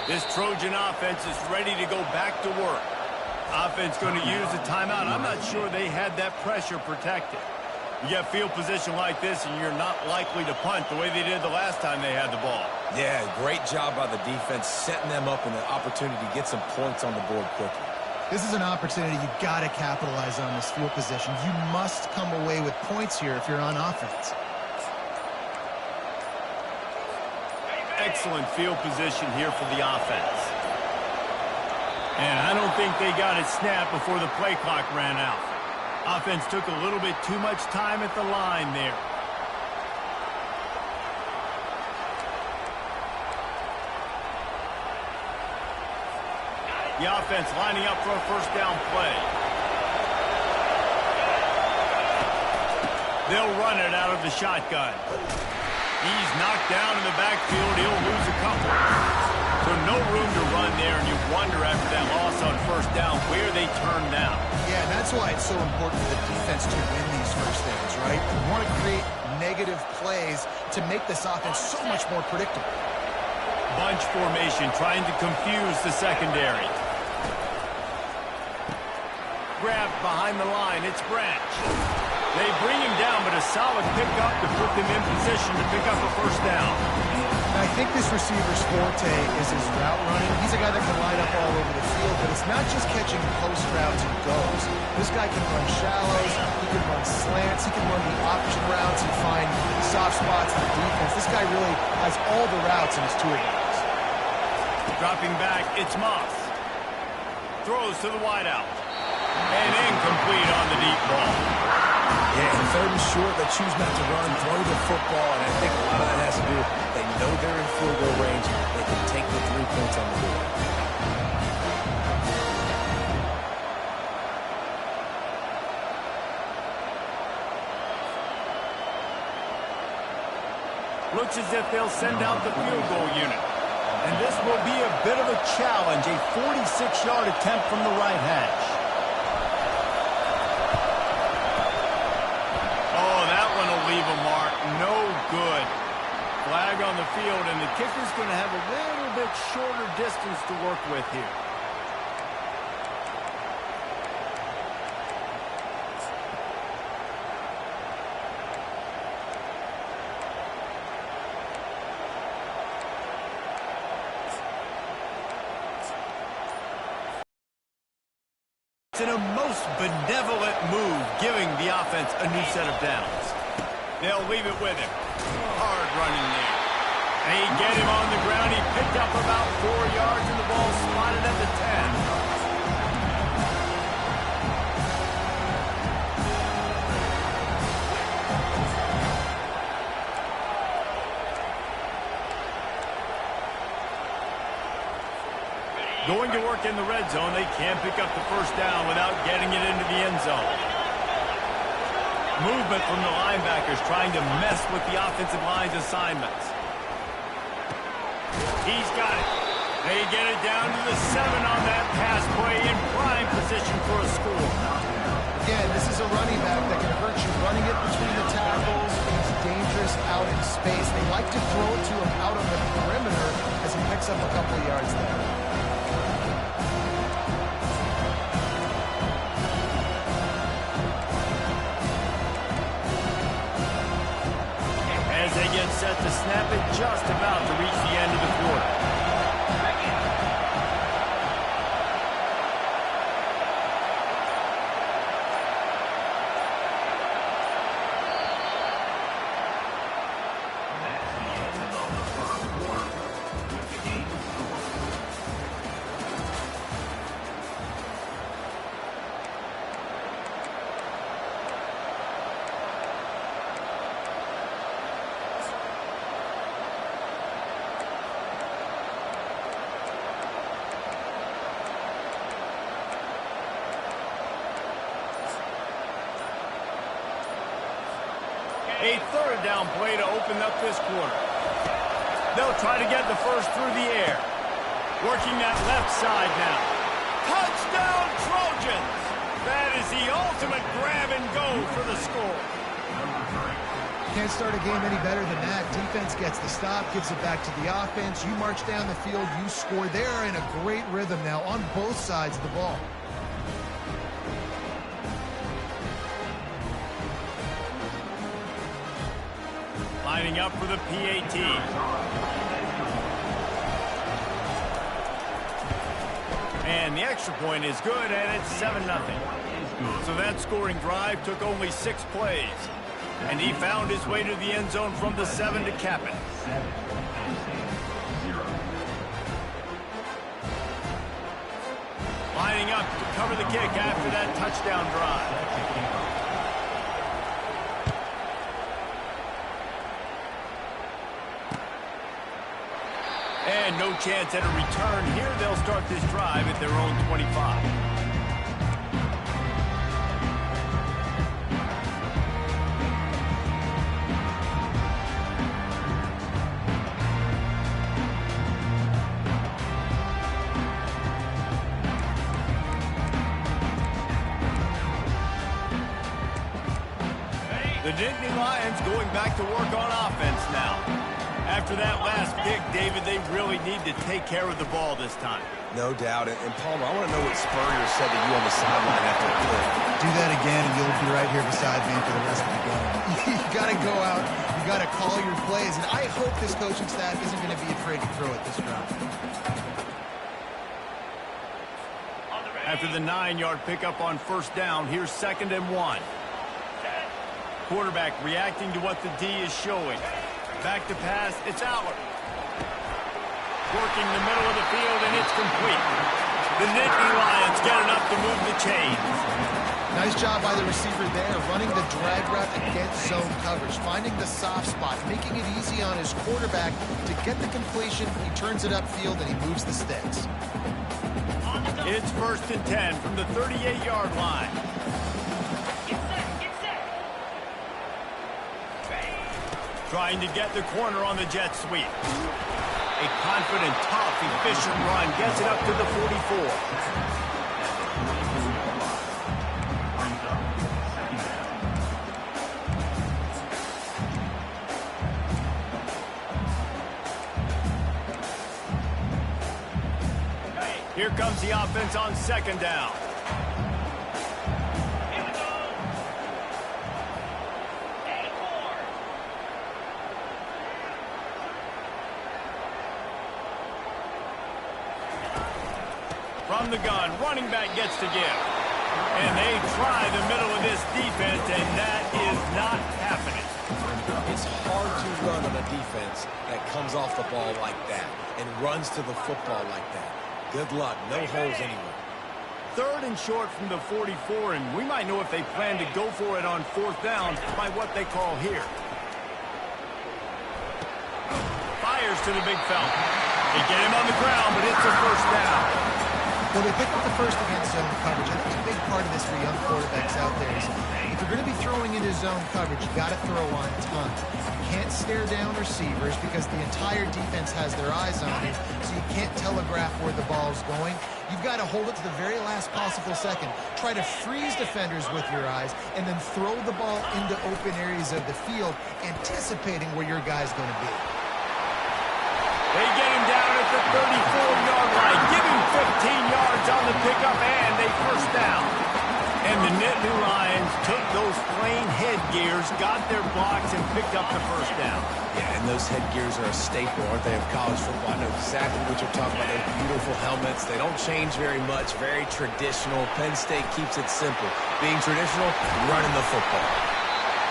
This Trojan offense is ready to go back to work. Offense going to use a timeout. I'm not sure they had that pressure protected. You get field position like this, and you're not likely to punt the way they did the last time they had the ball. Yeah, great job by the defense, setting them up in an opportunity to get some points on the board quickly. This is an opportunity you've got to capitalize on this field position. You must come away with points here if you're on offense. Excellent field position here for the offense. And I don't think they got it snapped before the play clock ran out. Offense took a little bit too much time at the line there. The offense lining up for a first down play. They'll run it out of the shotgun. He's knocked down in the backfield. He'll lose a couple. So no room to run there, and you wonder after that loss on first down where they turn now. Yeah, and that's why it's so important for the defense to win these first downs, right? You want to create negative plays to make this offense so much more predictable. Bunch formation trying to confuse the secondary. Grabbed behind the line. It's Branch. They bring him down, but a solid pickup to put them in position to pick up a first down. I think this receiver's forte is his route running. He's a guy that can line up all over the field, but it's not just catching post routes and goes. This guy can run shallows, he can run slants, he can run the option routes and find soft spots in the defense. This guy really has all the routes in his toolbox. Dropping back, it's Moss. Throws to the wideout. And incomplete on the deep ball. Yeah, in third and short, they choose not to run, throw the football, and I think a lot of that has to do with they know they're in field goal range. They can take the 3 points on the board. Looks as if they'll send out the field goal unit. And this will be a bit of a challenge, a 46-yard attempt from the right hash. Leave a mark. No good. Flag on the field, and the kicker's going to have a little bit shorter distance to work with here. It's in a most benevolent move, giving the offense a new set of downs. They'll leave it with him. Hard running there. They get him on the ground. He picked up about 4 yards, and the ball spotted at the 10. Going to work in the red zone. They can't pick up the first down without getting it into the end zone. Movement from the linebackers trying to mess with the offensive line's assignments. He's got it. They get it down to the 7 on that pass play in prime position for a score. Again, this is a running back that can hurt you running it between the tackles. He's dangerous out in space. They like to throw it to him out on the perimeter as he picks up a couple of yards there. As they get set to snap it, just about to reach the end of the quarter. A third down play to open up this quarter. They'll try to get the first through the air. Working that left side now. Touchdown Trojans! That is the ultimate grab and go for the score. Can't start a game any better than that. Defense gets the stop, gives it back to the offense. You march down the field, you score. They're in a great rhythm now on both sides of the ball. Lining up for the PAT. And the extra point is good, and it's 7-0. So that scoring drive took only 6 plays. And he found his way to the end zone from the 7 to cap it. Lining up to cover the kick after that touchdown drive. And no chance at a return here. They'll start this drive at their own 25. The Nittany Lions going back to work on offense now. After that last pick, David, they really need to take care of the ball this time. No doubt. And Palmer, I want to know what Spurrier said to you on the sideline after the play. Do that again, and you'll be right here beside me for the rest of the game. You got to go out. You got to call your plays. And I hope this coaching staff isn't going to be afraid to throw it this round. After the 9-yard pickup on first down, here's 2nd and 1. Quarterback reacting to what the D is showing. Back to pass, it's Aller. Working the middle of the field, and it's complete. The Nittany Lions get enough to move the chains. Nice job by the receiver there, running the drag route against zone coverage, finding the soft spot, making it easy on his quarterback to get the completion. He turns it upfield, and he moves the sticks. It's 1st and 10 from the 38-yard line. Trying to get the corner on the jet sweep. A confident, tough, efficient run gets it up to the 44. Here comes the offense on 2nd down. From the gun, running back gets to give. And they try the middle of this defense, and that is not happening. It's hard to run on a defense that comes off the ball like that and runs to the football like that. Good luck. No holes anywhere. 3rd and short from the 44, and we might know if they plan to go for it on 4th down by what they call here. Fires to the big fella. They get him on the ground, but it's a 1st down. Well, they picked up the first against zone coverage. I think a big part of this for young quarterbacks out there is if you're going to be throwing into zone coverage, you got to throw on time. You can't stare down receivers because the entire defense has their eyes on you, so you can't telegraph where the ball's going. You've got to hold it to the very last possible second. Try to freeze defenders with your eyes, and then throw the ball into open areas of the field, anticipating where your guy's going to be. They get him down at the 34-yard line, give him 15 yards on the pickup, and they 1st down. And the Nittany Lions took those plain headgears, got their blocks, and picked up the 1st down. Yeah, and those headgears are a staple, aren't they, of college football? I know exactly what you're talking about. Those beautiful helmets. They don't change very much, very traditional. Penn State keeps it simple. Being traditional, running the football.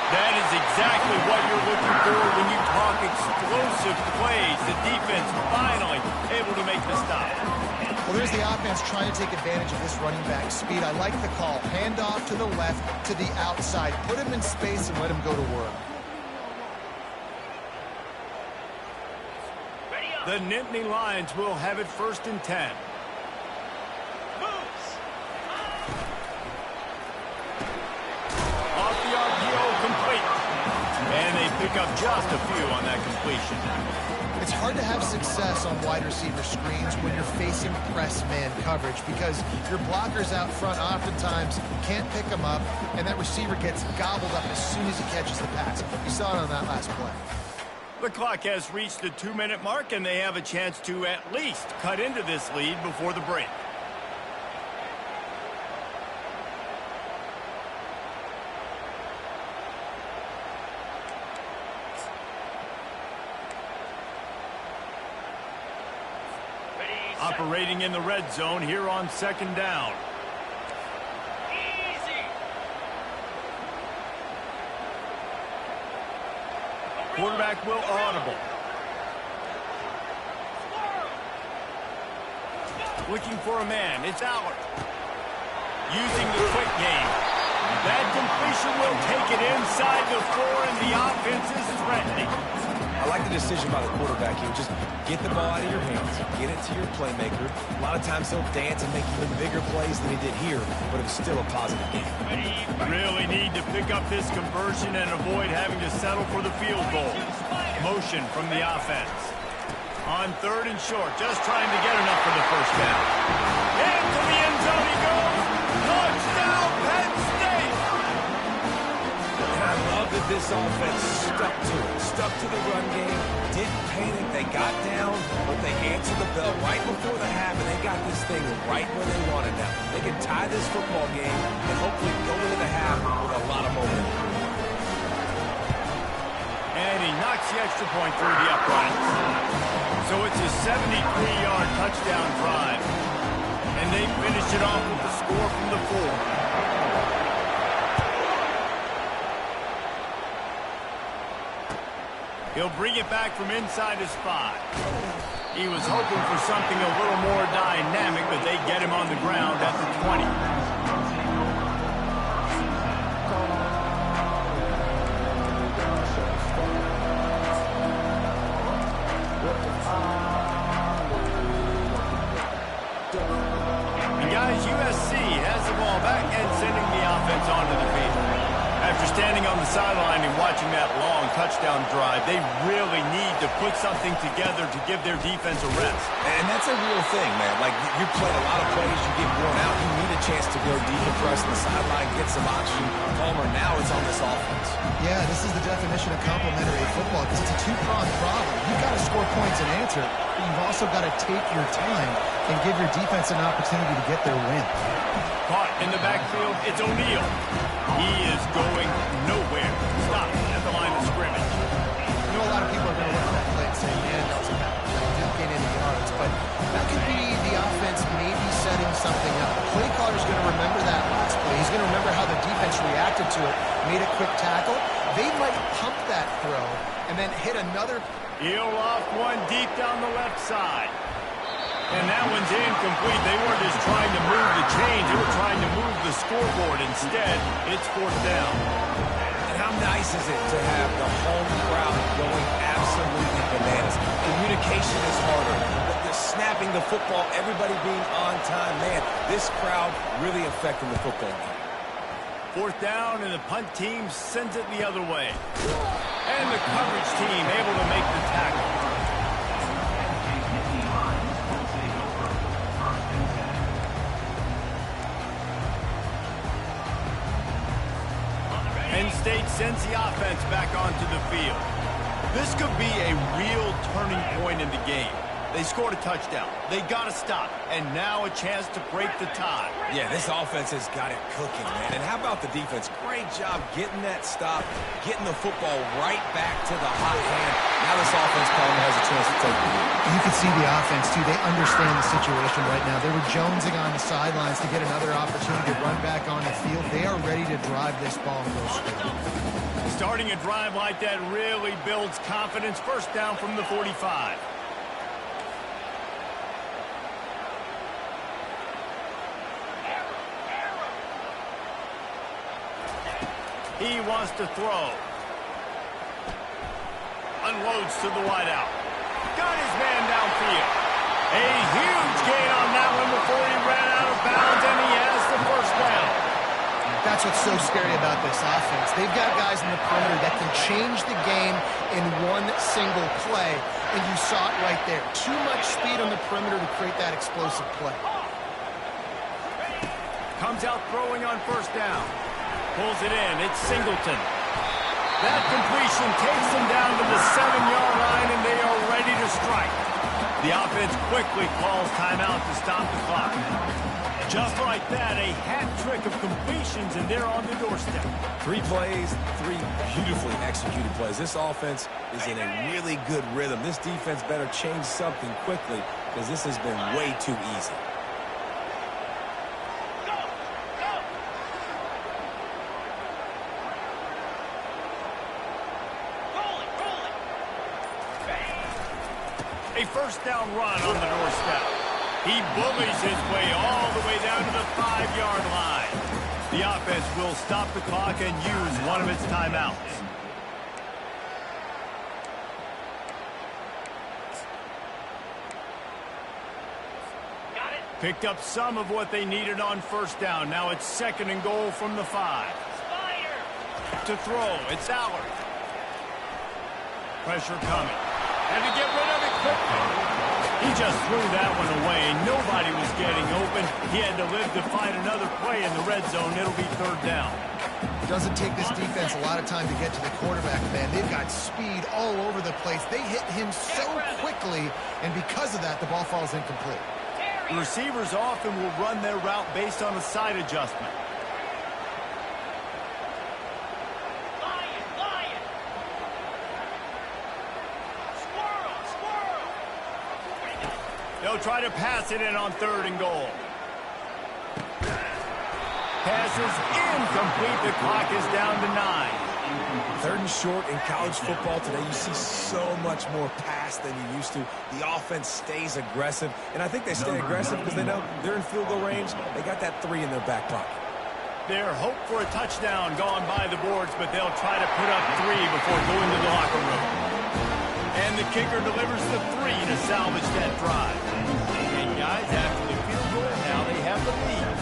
That is exactly what you're looking for when you talk explosive plays. The defense finally able to make the stop. Well, there's the offense trying to take advantage of this running back speed. I like the call. Hand off to the left, to the outside. Put him in space and let him go to work. The Nittany Lions will have it 1st and 10. Complete. And they pick up just a few on that completion. It's hard to have success on wide receiver screens when you're facing press man coverage because your blockers out front oftentimes can't pick them up, and that receiver gets gobbled up as soon as he catches the pass. You saw it on that last play. The clock has reached the 2-minute mark, and they have a chance to at least cut into this lead before the break. Operating in the red zone here on 2nd down. Quarterback will audible. Looking for a man. It's Aller. Using the quick game. That completion will take it inside the 4, and the offense is threatening. I like the decision by the quarterback here. Just get the ball out of your hands, get it to your playmaker. A lot of times he'll dance and make even bigger plays than he did here, but it was still a positive game. Really need to pick up this conversion and avoid having to settle for the field goal. Motion from the offense. On 3rd and short, just trying to get enough for the first down. Into the end zone he goes. Touchdown, Penn State! And I love that this offense stuck to it, stuck to the run game, didn't panic, they got down, but they answered the bell right before the half, and they got this thing right where they wanted now. They can tie this football game and hopefully go into the half with a lot of momentum. And he knocks the extra point through the uprights. So it's a 73-yard touchdown drive. And they finish it off with the score from the 4. He'll bring it back from inside his 5. He was hoping for something a little more dynamic, but they get him on the ground at the 20. USC has the ball back and sending the offense onto the field. After standing on the sideline and watching that long touchdown drive, they really need to put something together to give their defense a rest. And that's a real thing, man. Like, you played a lot of plays, you get worn out, you need a chance to go decompress on the sideline, get some oxygen. Palmer, now it's on this offense. Yeah, this is the definition of complementary football because it's a two-pronged problem. You've got to score points and answer, but you've also got to take your time and give your defense an opportunity to get their win. Caught in the backfield, it's O'Neal. He is going nowhere. Stop at the line of scrimmage. You know, a lot of people are going to look at that play and say, man, that didn't gain any yards, but that could be the offense maybe setting something up. The play caller's going to remember that last play. He's going to remember how the defense reacted to it, made a quick tackle. They might pump that throw and then hit another. He'll off one deep down the left side. And that one's incomplete. They weren't just trying to move the chains. They were trying to move the scoreboard. Instead, it's 4th down. And how nice is it to have the home crowd going absolutely bananas? Communication is harder. The snapping the football, everybody being on time. Man, this crowd really affecting the football game. 4th down, and the punt team sends it the other way. And the coverage team able to make the tackle. Penn State sends the offense back onto the field. This could be a real turning point in the game. They scored a touchdown. They got to stop. And now a chance to break the tie. Yeah, this offense has got it cooking, man. And how about the defense? Great job getting that stop, getting the football right back to the hot hand. Now this offense probably has a chance to take the lead. You can see the offense, too. They understand the situation right now. They were jonesing on the sidelines to get another opportunity to run back on the field. They are ready to drive this ball and go score. Starting a drive like that really builds confidence. 1st down from the 45. He wants to throw. Unloads to the wideout. Got his man downfield. A huge gain on that one before he ran out of bounds, and he has the 1st down. That's that's what's so scary about this offense. They've got guys in the perimeter that can change the game in one single play, and you saw it right there. Too much speed on the perimeter to create that explosive play. Comes out throwing on first down. Pulls it in. It's Singleton. That completion takes them down to the 7-yard line, and they are ready to strike. The offense quickly calls timeout to stop the clock. Just like that, a hat trick of completions, and they're on the doorstep. 3 plays, 3 beautifully executed plays. This offense is in a really good rhythm. This defense better change something quickly because this has been way too easy. A first down run on the doorstep. He bullies his way all the way down to the 5-yard line. The offense will stop the clock and use one of its timeouts. Picked up some of what they needed on first down. Now it's 2nd and goal from the 5. To throw, it's Allard. Pressure coming. And to get rid of it quickly. He just threw that one away. Nobody was getting open. He had to live to find another play in the red zone. It'll be 3rd down. Doesn't take this defense a lot of time to get to the quarterback, man. They've got speed all over the place. They hit him so quickly, and because of that, the ball falls incomplete. The receivers often will run their route based on a side adjustment. They'll try to pass it in on 3rd and goal. Pass is incomplete. The clock is down to 9. 3rd and short in college football today. You see so much more pass than you used to. The offense stays aggressive, and I think they stay aggressive because they know they're in field goal range. They got that 3 in their back pocket. Their hope for a touchdown gone by the boards, but they'll try to put up 3 before going to the locker room. And the kicker delivers the 3 to salvage that drive. And guys, after the field goal, now they have the lead.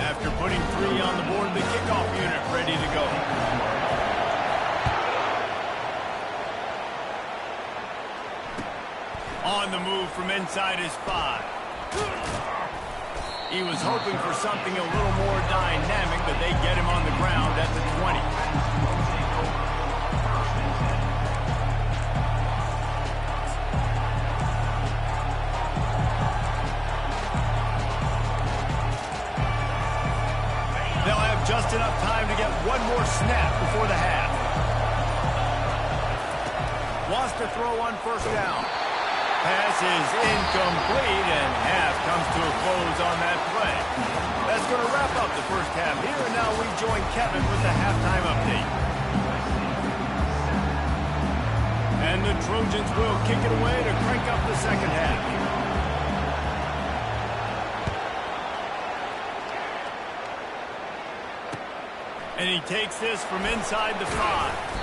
After putting 3 on the board, the kickoff unit ready to go. On the move from inside his 5. He was hoping for something a little more dynamic, but they get him on the ground at the 20. They'll have just enough time to get one more snap before the half. Wants to throw on first down. Pass is incomplete, and half comes to a close on that play. That's going to wrap up the first half here, and now we join Kevin with the halftime update. And the Trojans will kick it away to crank up the second half. And he takes this from inside the 5.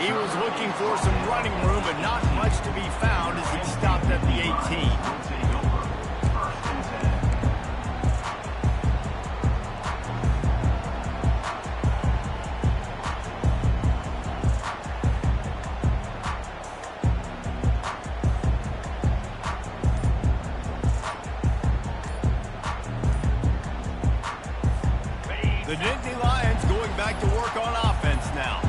He was looking for some running room, but not much to be found as he stopped at the 18. The Nittany Lions going back to work on offense now.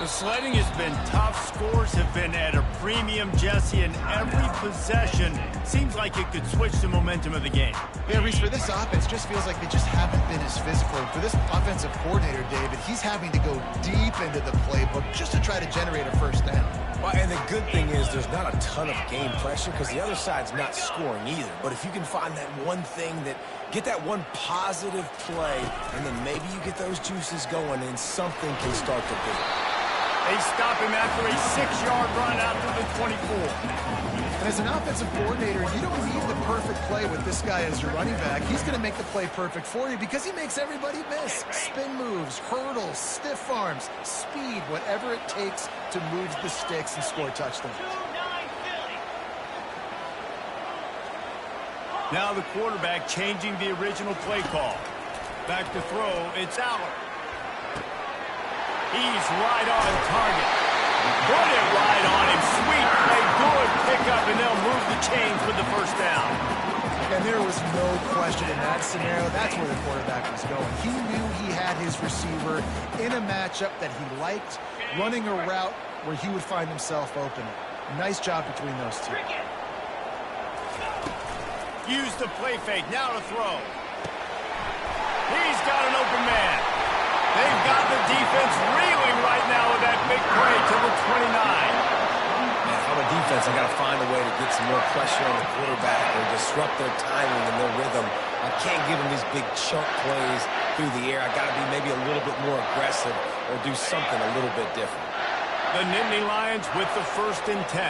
The sledding has been tough. Scores have been at a premium, Jesse, and every possession seems like it could switch the momentum of the game. Yeah, Reese, for this offense, just feels like they just haven't been as physical. For this offensive coordinator, David, he's having to go deep into the playbook just to try to generate a first down. Well, and the good thing is there's not a ton of game pressure because the other side's not scoring either. But if you can find that one thing that get that one positive play, and then maybe you get those juices going and something can start to build. They stop him after a 6-yard run out to the 24. And as an offensive coordinator, you don't need the perfect play with this guy as your running back. He's going to make the play perfect for you because he makes everybody miss. Spin moves, hurdles, stiff arms, speed, whatever it takes to move the sticks and score touchdowns. Now the quarterback changing the original play call. Back to throw, it's Aller. He's right on target. Put it right on him. Sweet play, good pickup, and they'll move the chains with the first down. And there was no question in that scenario. That's where the quarterback was going. He knew he had his receiver in a matchup that he liked, running a route where he would find himself open. Nice job between those two. Use the play fake, now to throw. He's got an open man. They've got the defense reeling right now with that big play to the 29. Man, if I'm a defense, I got to find a way to get some more pressure on the quarterback or disrupt their timing and their rhythm. I can't give them these big chunk plays through the air. I got to be maybe a little bit more aggressive or do something a little bit different. The Nittany Lions with the 1st and 10.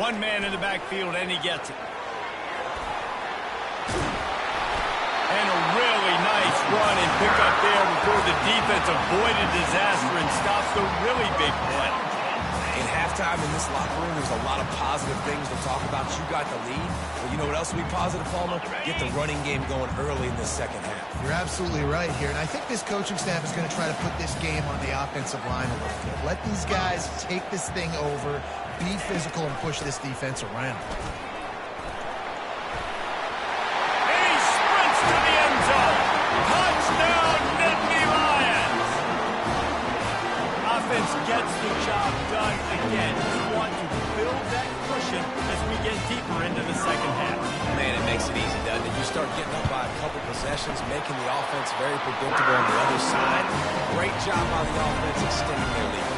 One man in the backfield, and he gets it. And a really nice run and pick up there before the defense avoided disaster and stops the really big play. In halftime in this locker room, there's a lot of positive things to talk about. You got the lead. Well, you know what else will be positive, Palmer? Get the running game going early in the second half. You're absolutely right here. And I think this coaching staff is going to try to put this game on the offensive line a little bit. Let these guys take this thing over, be physical, and push this defense around. Touchdown, Nittany Lions! Offense gets the job done again. We want to build that cushion as we get deeper into the second half. Man, it makes it easy, doesn't it? You start getting up by a couple possessions, making the offense very predictable on the other side. Great job by the offense extending their lead.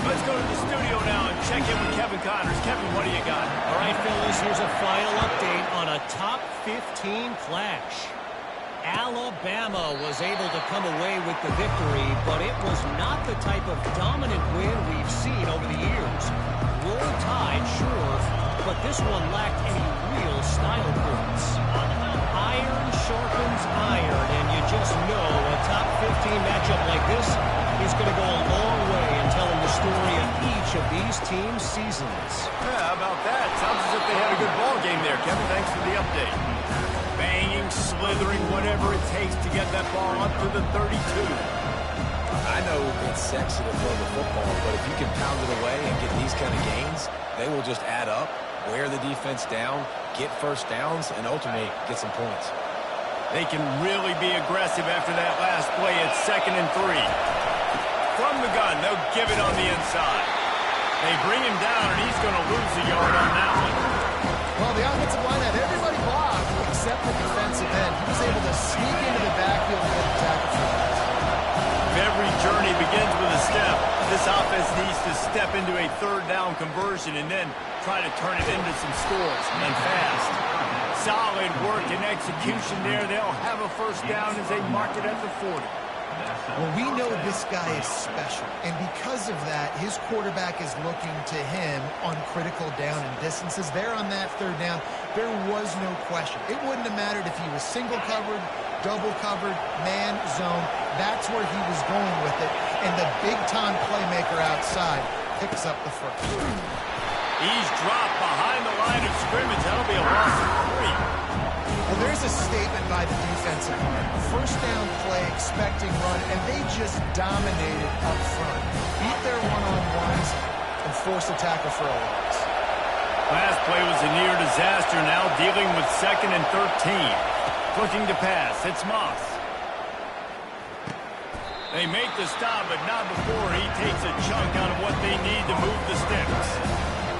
Let's go to the studio now and check in with Kevin Connors. Kevin, what do you got? All right, fellas, here's a final update on a top 15 clash. Alabama was able to come away with the victory, but it was not the type of dominant win we've seen over the years. Roll Tide, sure, but this one lacked any real style points. Iron sharpens iron, and you just know a top 15 matchup like this is going to go a long way in telling the story of each of these teams' seasons. Yeah, how about that? Sounds as if they had a good ball game there, Kevin. Thanks for the update. Banging, slithering, whatever it takes to get that ball up to the 32. I know it's sexy to throw the football, but if you can pound it away and get these kind of gains, they will just add up, wear the defense down, get first downs, and ultimately get some points. They can really be aggressive after that last play at 2nd and 3. From the gun, they'll give it on the inside. They bring him down, and he's going to lose a yard on that one. Well, the offensive line had everybody blocked except the defensive end. He was able to sneak into the backfield and get the tackle for him. Every journey begins with a step. This offense needs to step into a 3rd down conversion and then try to turn it into some scores, and fast. Solid work and execution there. They'll have a first down as they mark it at the 40. Well, we know this guy is special, and because of that, his quarterback is looking to him on critical down and distances. There on that 3rd down, there was no question. It wouldn't have mattered if he was single covered, double covered, man, zone. That's where he was going with it, and the big-time playmaker outside picks up the first. He's dropped behind the line of scrimmage. That'll be a loss of 3. Well, there's a statement by the defensive line. First down play, expecting run, and they just dominated up front. Beat their one-on-ones and forced a tackle for a loss. Last play was a near disaster. Now dealing with 2nd and 13. Looking to pass. It's Moss. They make the stop, but not before he takes a chunk out of what they need to move the sticks.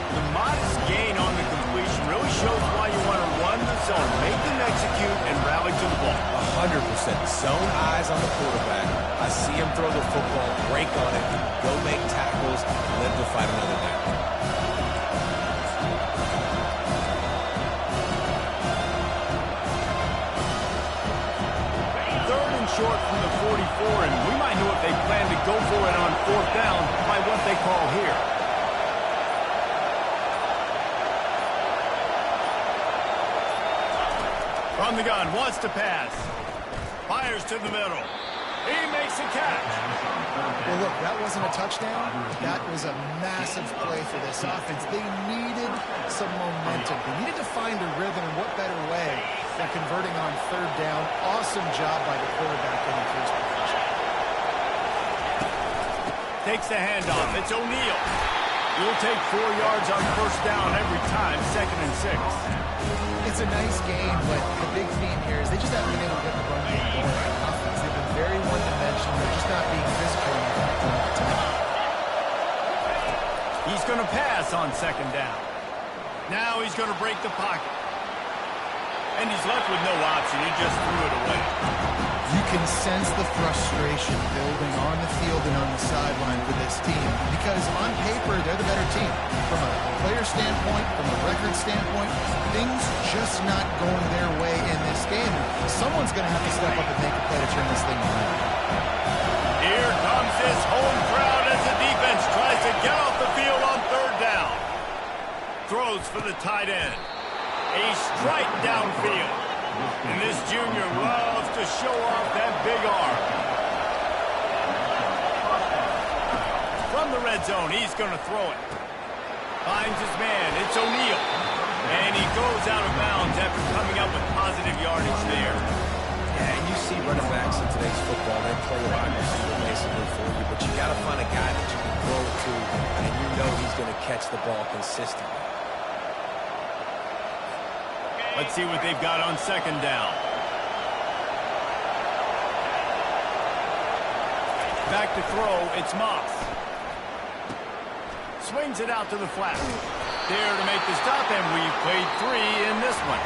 The modest gain on the completion really shows why you want to run the zone, make them execute, and rally to the ball. 100% zone eyes on the quarterback. I see him throw the football, break on it, go make tackles, live to fight another down. Third and short from the 44, and we might know what they plan From the gun, wants to pass. Fires to the middle. He makes a catch. Well, look, that wasn't a touchdown. That was a massive play for this offense. They needed some momentum. They needed to find a rhythm, and what better way than converting on third down. Awesome job by the quarterback getting first position. Takes the handoff. It's O'Neal. He'll take 4 yards on first down every time, 2nd and 6. It's a nice game, but the big theme here is they just haven't been able to get the run game going on offense. They've been very one-dimensional. They're just not being physical enough to attack. He's going to pass on 2nd down. Now he's going to break the pocket. And he's left with no option. He just threw it away. You can sense the frustration building on the field and on the sideline for this team because on paper, they're the better team. From a player standpoint, from a record standpoint, things just not going their way in this game. Someone's going to have to step up and make a play to turn this thing around. Here comes his home crowd as the defense tries to get off the field on 3rd down. Throws for the tight end. A strike downfield. And this junior loves to show off that big arm. From the red zone, he's going to throw it. Finds his man. It's O'Neal. And he goes out of bounds after coming up with positive yardage there. Yeah, and you see running backs in today's football, they play wide receiver basically for you, but you got to find a guy that you can throw it to, and you know he's going to catch the ball consistently. Let's see what they've got on 2nd down. Back to throw, it's Moss. Swings it out to the flat. There to make the stop, and we've played 3 in this one.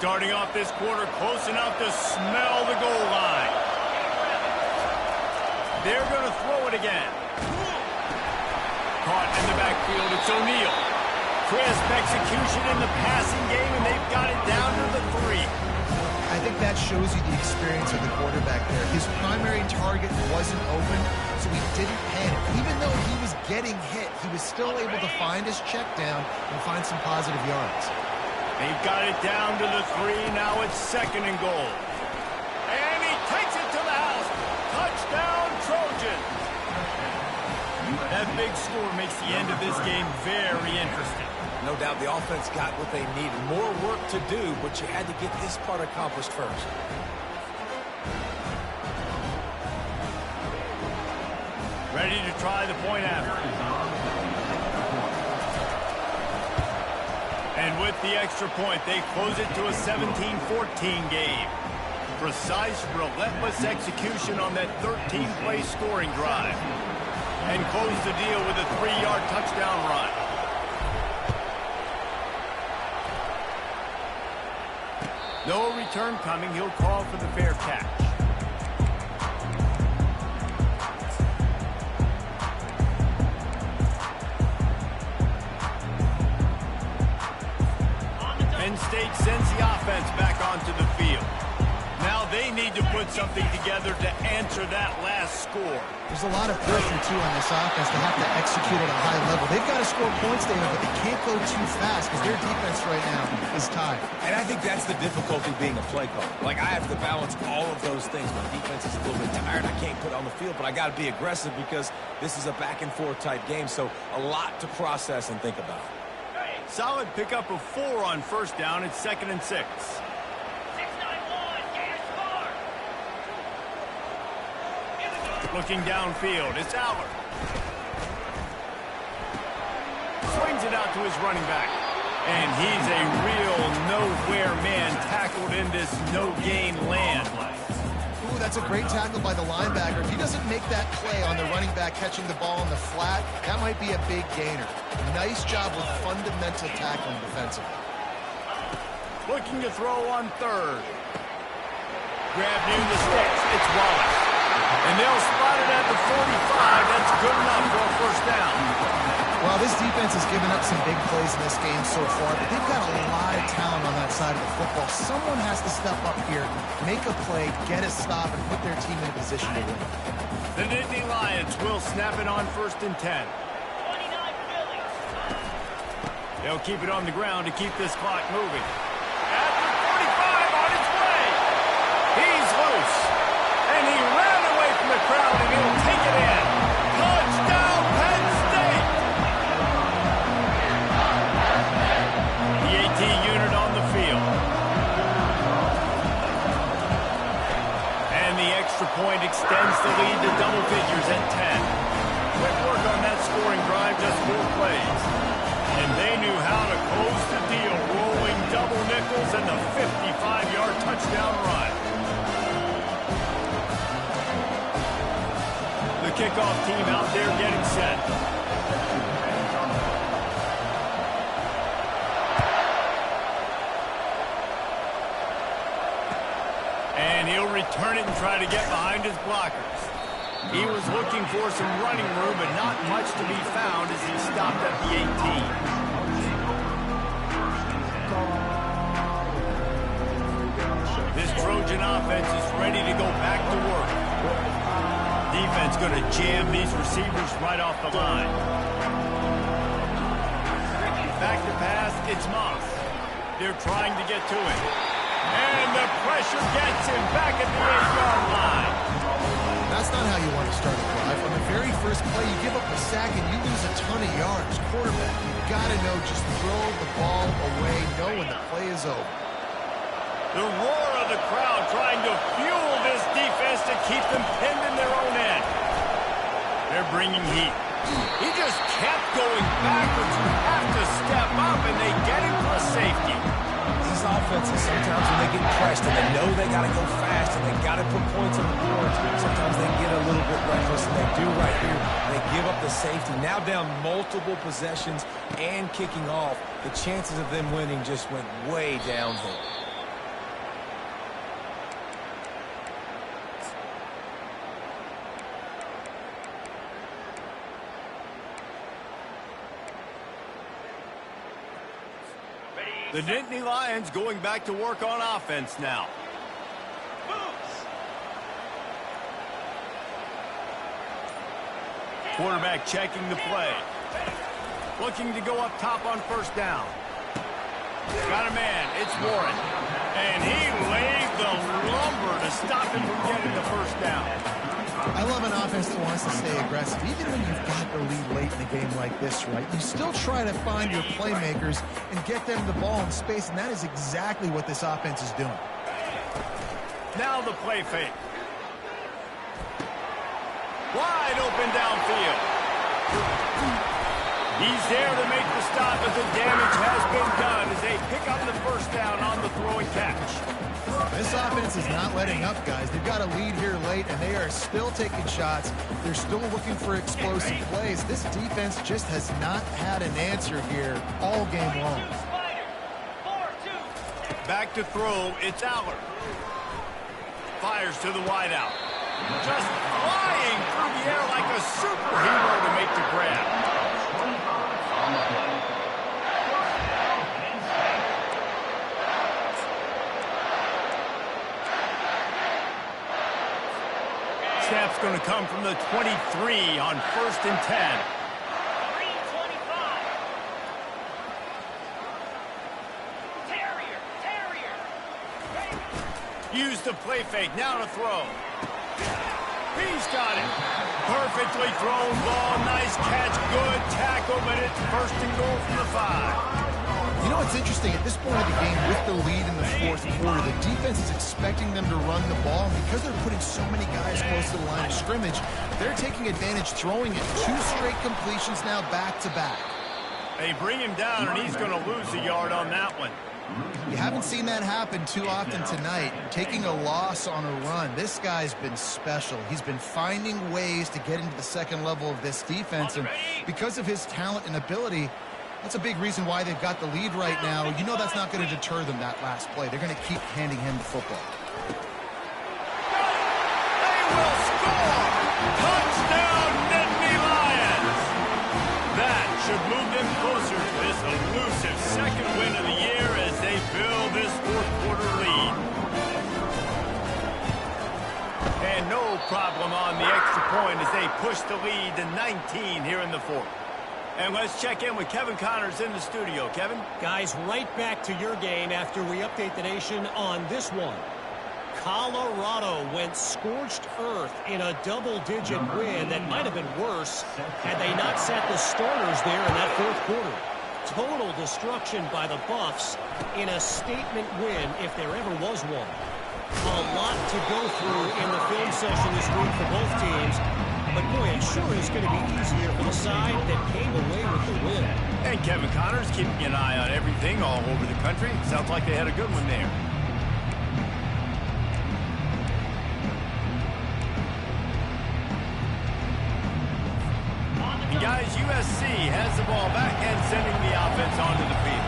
Starting off this quarter close enough to smell the goal line. They're going to throw it again. Caught in the backfield, it's O'Neal. Crisp execution in the passing game, and they've got it down to the 3. I think that shows you the experience of the quarterback there. His primary target wasn't open, so he didn't panic. Even though he was getting hit, he was still able to find his check down and find some positive yards. They've got it down to the 3. Now it's 2nd and goal. And he takes it to the house. Touchdown, Trojans. That big score makes the end of this game very interesting. No doubt the offense got what they needed. More work to do, but you had to get this part accomplished first. Ready to try the point after. And with the extra point, they close it to a 17-14 game. Precise, relentless execution on that 13-play scoring drive. And close the deal with a 3-yard touchdown run. No return coming. He'll call for the fair catch. Penn State sends the offense back onto the field. Now they need to put something together to answer that last score. There's a lot of pressure, too, on this offense. They have to execute at a high level. They've got to score points there, but they can't go too fast because their defense right now is tied. And I think that's the difficulty being a play caller. Like, I have to balance all of those things. My defense is a little bit tired. I can't put it on the field, but I got to be aggressive because this is a back-and-forth type game, so a lot to process and think about. Solid pickup of 4 on first down. It's 2nd and 6. Looking downfield, it's Allard. Swings it out to his running back. And he's a real nowhere man tackled in this no-gain land. Ooh, that's a great tackle by the linebacker. If he doesn't make that play on the running back catching the ball in the flat, that might be a big gainer. Nice job with fundamental tackling defensively. Looking to throw on 3rd. Grab near the sticks. It's Wallace. And they'll spot it at the 45. That's good enough for a first down. Well, this this defense has given up some big plays in this game so far, but they've got a lot of talent on that side of the football. Someone has to step up here, make a play, get a stop, and put their team in a position to win. The Nittany Lions will snap it on 1st and 10. They'll keep it on the ground to keep this clock moving. At the 45 on its way. He's loose. And he ran away from the crowd, and he'll take it in. Touchdown, Penn State! The AT unit on the field. And the extra point extends the lead to double figures at 10. Quick work on that scoring drive, just 4 plays. And they knew how to close the deal, rolling double nickels and the 55-yard touchdown run. The kickoff team out there getting set. And he'll return it and try to get behind his blockers. He was looking for some running room, but not much to be found as he stopped at the 18. This Trojan offense is ready to go back to work. Defense going to jam these receivers right off the line. Back to pass, it's Moss. They're trying to get to him. And the pressure gets him back at the 8-yard line. That's not how you want to start a drive. On the very first play, you give up a sack and you lose a ton of yards. Quarterback, you've got to know, just throw the ball away, know when the play is over. The roar of the crowd trying to fuel this defense to keep them pinned in their own end. They're bringing heat. He just kept going backwards. You have to step up, and they get him for a safety. These offenses, sometimes when they get pressed and they know they got to go fast and they got to put points on the board, sometimes they get a little bit reckless, and they do right here. They give up the safety. Now down multiple possessions and kicking off. The chances of them winning just went way downhill. The Nittany Lions going back to work on offense now. Quarterback checking the play. Looking to go up top on 1st down. Got a man. It's Warren. And he laid the lumber to stop him from getting the 1st down. I love an offense that wants to stay aggressive. Even when you've got the lead late in a game like this, right, you still try to find your playmakers and get them the ball in space, and that is exactly what this offense is doing. Now the play fake. Wide open downfield. He's there to make the stop, but the damage has been done as they pick up the 1st down on the throw and catch. This offense is not letting up, guys. They've got a lead here late, and they are still taking shots. They're still looking for explosive plays. This defense just has not had an answer here all game long. Back to throw, it's Aller. Fires to the wideout. Just flying through the air like a superhero to make the grab. Snap's going to come from the 23 on 1st and 10. Use the play fake, now to throw. He's got it. Perfectly thrown ball, nice catch, good tackle, but it's 1st and goal from the 5. You know what's interesting? At this point of the game, with the lead in the 4th quarter, the defense is expecting them to run the ball. And because they're putting so many guys close to the line of scrimmage, they're taking advantage, throwing it 2 straight completions now back-to-back. They bring him down, and he's going to lose a yard on that one. You haven't seen that happen too often tonight. Taking a loss on a run. This guy's been special. He's been finding ways to get into the 2nd level of this defense. And because of his talent and ability, that's a big reason why they've got the lead right now. You know that's not going to deter them, that last play. They're going to keep handing him the football. They will score! Touchdown, Nittany Lions! That should move elusive second win of the year as they build this fourth-quarter lead. And no problem on the extra point as they push the lead to 19 here in the fourth. And let's check in with Kevin Connors in the studio. Kevin? Guys, right back to your game after we update the nation on this one. Colorado went scorched earth in a double-digit win that might have been worse had they not sat the starters there in that fourth quarter. Total destruction by the Buffs in a statement win if there ever was one. A lot to go through in the film session this week for both teams, but boy, it sure is going to be easier for the side that came away with the win. And Kevin Connors keeping an eye on everything all over the country. Sounds like they had a good one there. Guys, USC has the ball back and sending the offense onto the field.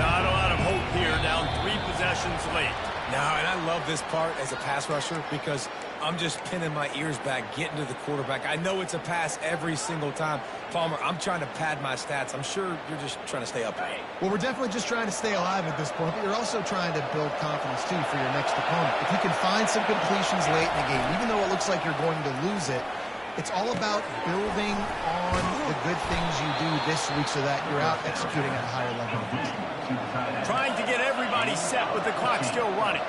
Not a lot of hope here, down 3 possessions late. No, and I love this part as a pass rusher because I'm just pinning my ears back, getting to the quarterback. I know it's a pass every single time. Palmer, I'm trying to pad my stats. I'm sure you're just trying to stay upright. Well, we're definitely just trying to stay alive at this point, but you're also trying to build confidence, too, for your next opponent. If you can find some completions late in the game, even though it looks like you're going to lose it, it's all about building on the good things you do this week so that you're out executing at a higher level. Trying to get everybody set with the clock still running.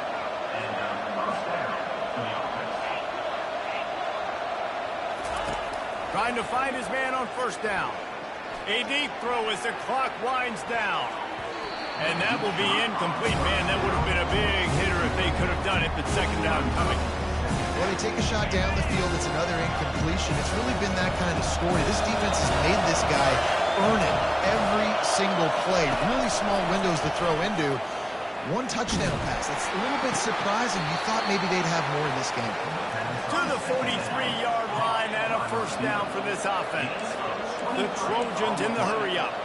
Trying to find his man on first down. A deep throw as the clock winds down. And that will be incomplete, man. That would have been a big hitter if they could have done it, but second down coming. Well, they take a shot down the field. It's another incompletion. It's really been that kind of story. This defense has made this guy earn it every single play. Really small windows to throw into. 1 touchdown pass. That's a little bit surprising. You thought maybe they'd have more in this game. To the 43-yard line and a first down for this offense. The Trojans in the hurry-up.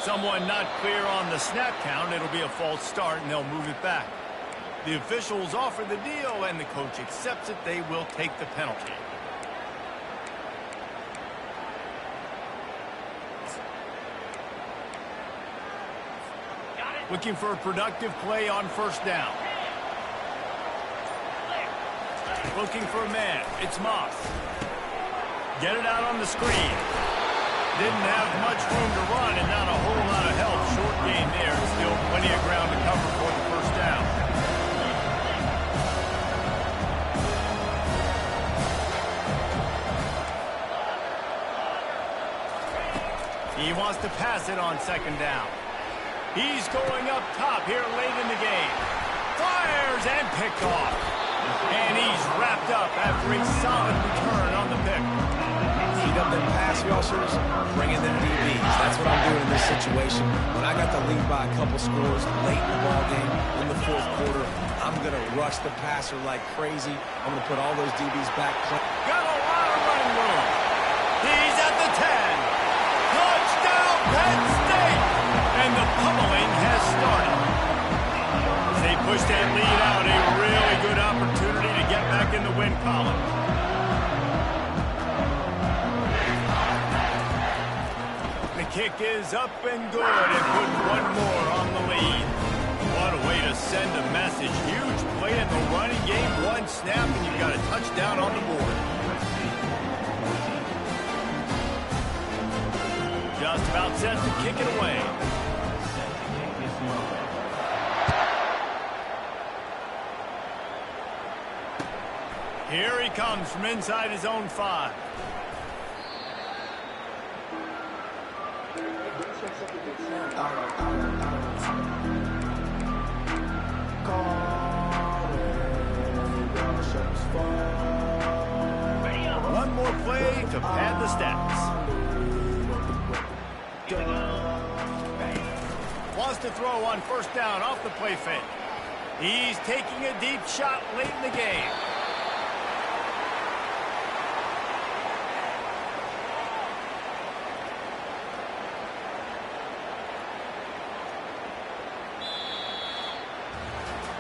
Someone not clear on the snap count. It'll be a false start, and they'll move it back. The officials offer the deal, and the coach accepts it. They will take the penalty. Looking for a productive play on first down. Looking for a man. It's Moss. Get it out on the screen. Didn't have much room to run and not a whole lot of help. Short gain there. Still plenty of ground to cover for the first down. He wants to pass it on second down. He's going up top here late in the game. Fires and picked off. And he's wrapped up after a solid return on the pick. Heat up them pass rushers, bring in them DBs. That's what I'm doing in this situation. When I got the lead by a couple scores late in the ball game in the fourth quarter, I'm going to rush the passer like crazy. I'm going to put all those DBs back. Got a lot of running room. He's at the 10. Touchdown, Penn State. And the pummeling has started. As they push that lead out, a really good opportunity to get back in the win column. Kick is up and good and put one more on the lead. What a way to send a message. Huge play in the running game. 1 snap and you've got a touchdown on the board. Just about set to kick it away. Here he comes from inside his own 5. One more play to pad the stats. Wants to throw on first down off the play fake. He's taking a deep shot late in the game.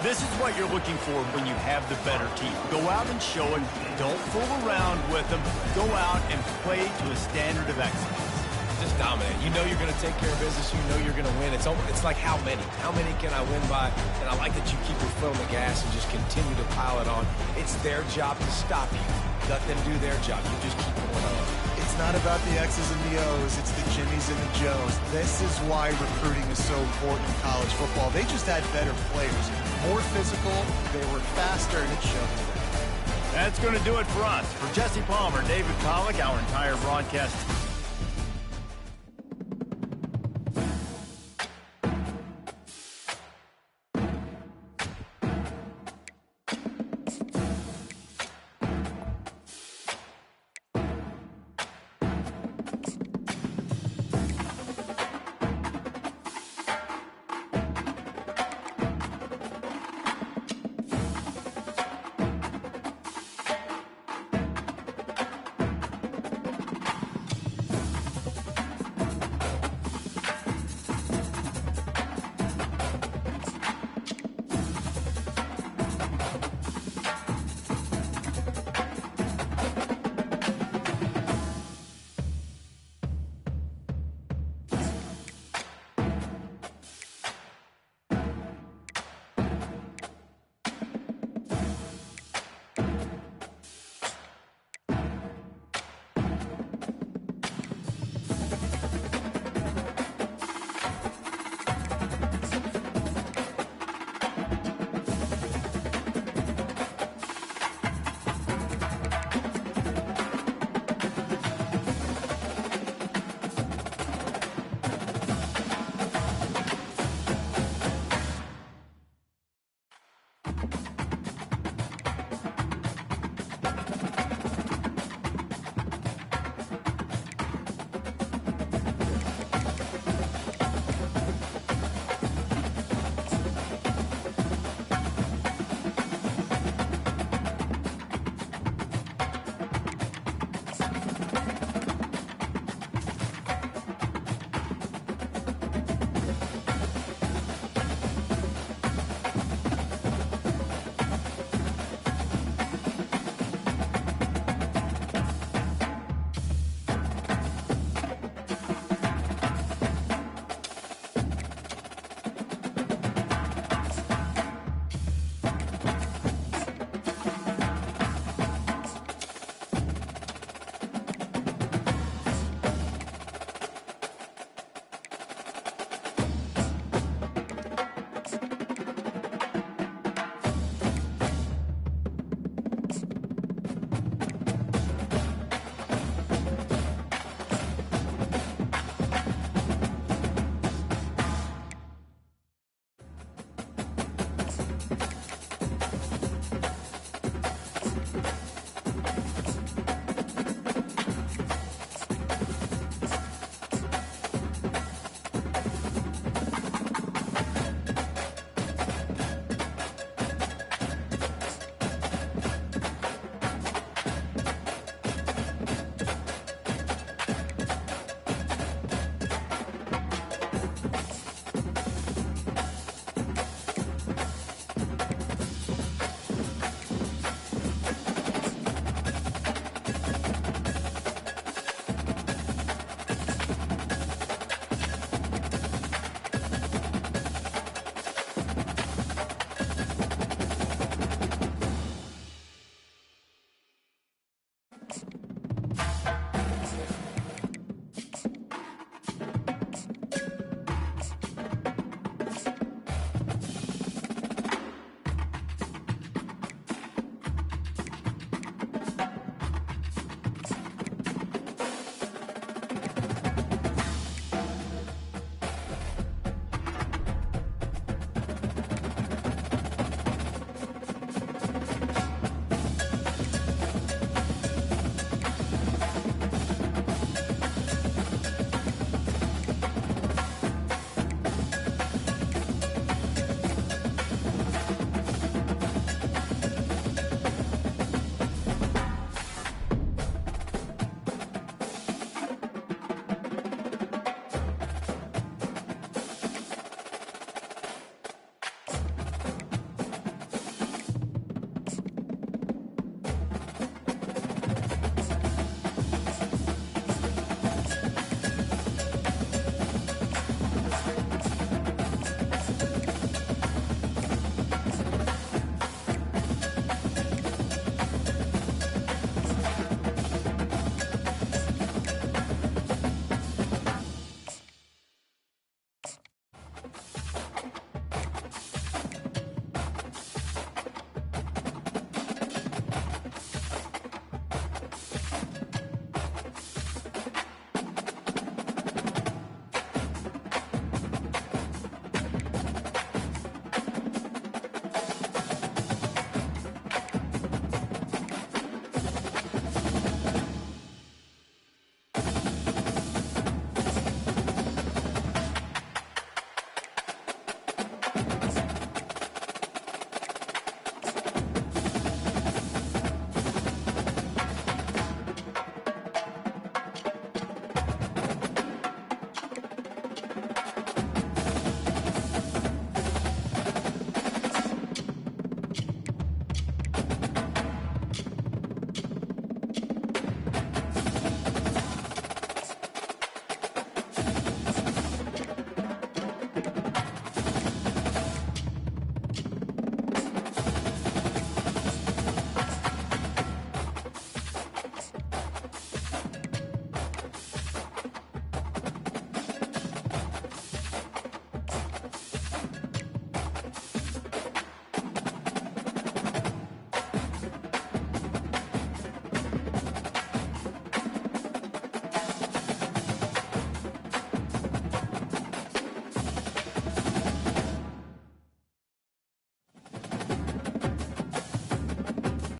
This is what you're looking for when you have the better team. Go out and show it. Don't fool around with them. Go out and play to a standard of excellence. Just dominate. You know you're going to take care of business. You know you're going to win. It's like how many? How many can I win by? And I like that you keep your foot on the gas and just continue to pile it on. It's their job to stop you. Let them do their job. You just keep going on. It's not about the X's and the O's. It's the Jimmies and the Joes. This is why recruiting is so important in college football. They just had better players. More physical. They were faster, and it showed today. That's going to do it for us. For Jesse Palmer, David Pollack, our entire broadcast